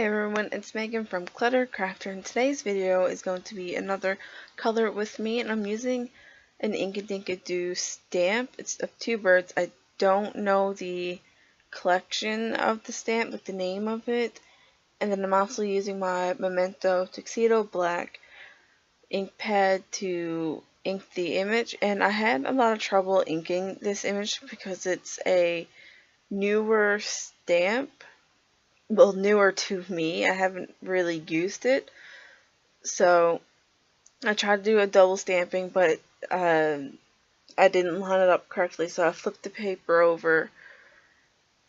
Hi everyone, it's Megan from Crafty, and today's video is going to be another color with me, and I'm using an Inkadinkado stamp. It's of two birds. I don't know the collection of the stamp, like the name of it, and then I'm also using my Memento Tuxedo Black ink pad to ink the image, and I had a lot of trouble inking this image because it's a newer stamp. Well, newer to me. I haven't really used it. So I tried to do a double stamping, but I didn't line it up correctly. So I flipped the paper over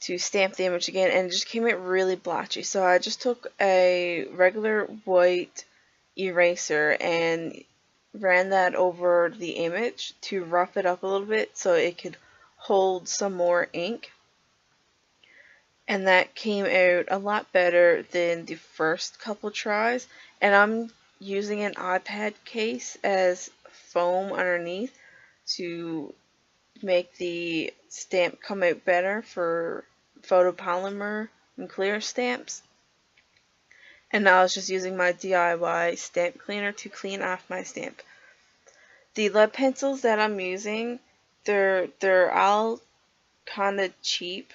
to stamp the image again, and it just came out really blotchy. So I just took a regular white eraser and ran that over the image to rough it up a little bit so it could hold some more ink. And that came out a lot better than the first couple tries. And I'm using an iPad case as foam underneath to make the stamp come out better for photopolymer and clear stamps. And now I was just using my DIY stamp cleaner to clean off my stamp. The lead pencils that I'm using, they're all kind of cheap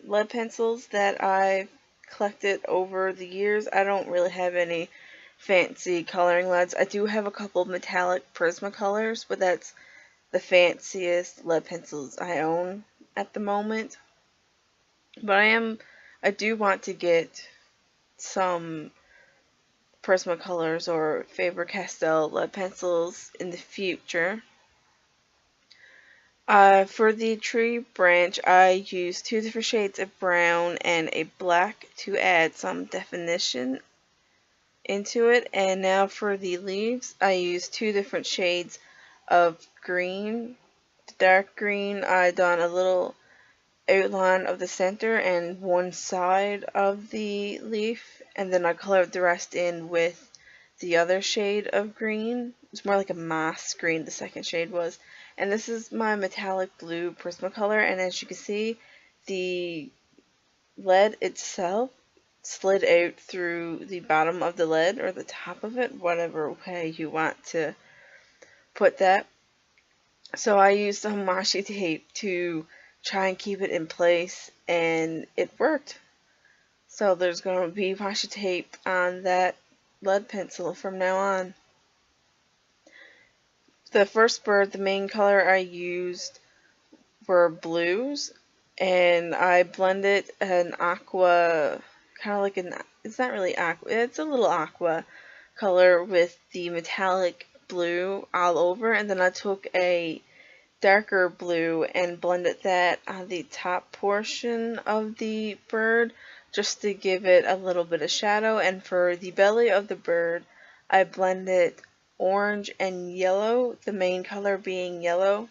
lead pencils that I've collected over the years. I don't really have any fancy coloring leads. I do have a couple of metallic Prismacolors, but that's the fanciest lead pencils I own at the moment. But I do want to get some Prismacolors or Faber-Castell lead pencils in the future. For the tree branch, I used two different shades of brown and a black to add some definition into it. And now for the leaves, I used two different shades of green. The dark green, I done a little outline of the center and one side of the leaf, and then I colored the rest in with the other shade of green. It's more like a moss green, the second shade was. And this is my metallic blue Prismacolor, and as you can see, the lead itself slid out through the bottom of the lead, or the top of it, whatever way you want to put that. So I used some washi tape to try and keep it in place, and it worked. So there's going to be washi tape on that lead pencil from now on. The first bird, the main color I used were blues, and I blended an aqua, kind of like it's not really aqua, it's a little aqua color with the metallic blue all over, and then I took a darker blue and blended that on the top portion of the bird just to give it a little bit of shadow. And for the belly of the bird, I blended orange and yellow, the main color being yellow.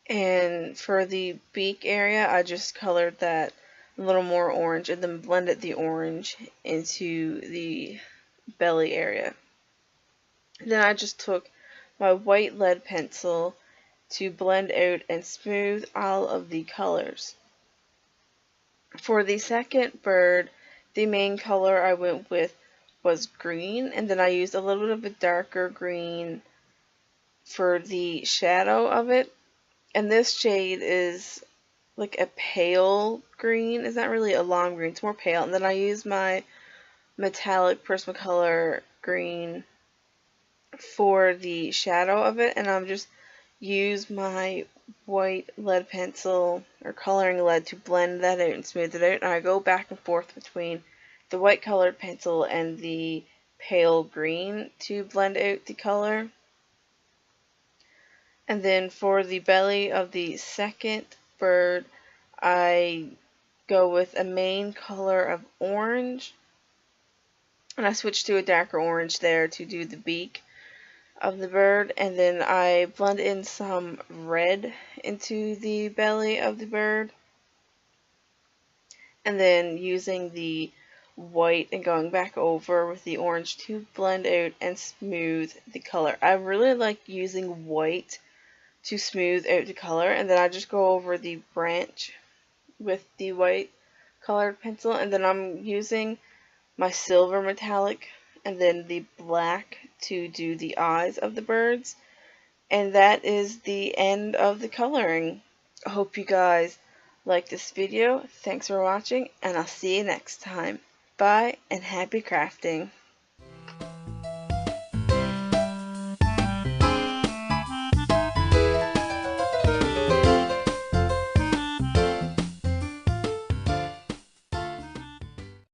And for the beak area, I just colored that a little more orange and then blended the orange into the belly area. Then I just took my white lead pencil to blend out and smooth all of the colors. For the second bird, the main color I went with was green, and then I used a little bit of a darker green for the shadow of it. And this shade is like a pale green. It's not really a long green, it's more pale. And then I used my metallic Prismacolor green for the shadow of it, and I'm just use my white lead pencil or coloring lead to blend that out and smooth it out. And I go back and forth between the white colored pencil and the pale green to blend out the color. And then for the belly of the second bird, I go with a main color of orange, and I switch to a darker orange there to do the beak of the bird, and then I blend in some red into the belly of the bird, and then using the white and going back over with the orange to blend out and smooth the color. I really like using white to smooth out the color, and then I just go over the branch with the white colored pencil, and then I'm using my silver metallic and then the black to do the eyes of the birds. And that is the end of the coloring. I hope you guys like this video. Thanks for watching, and I'll see you next time. Bye, and happy crafting.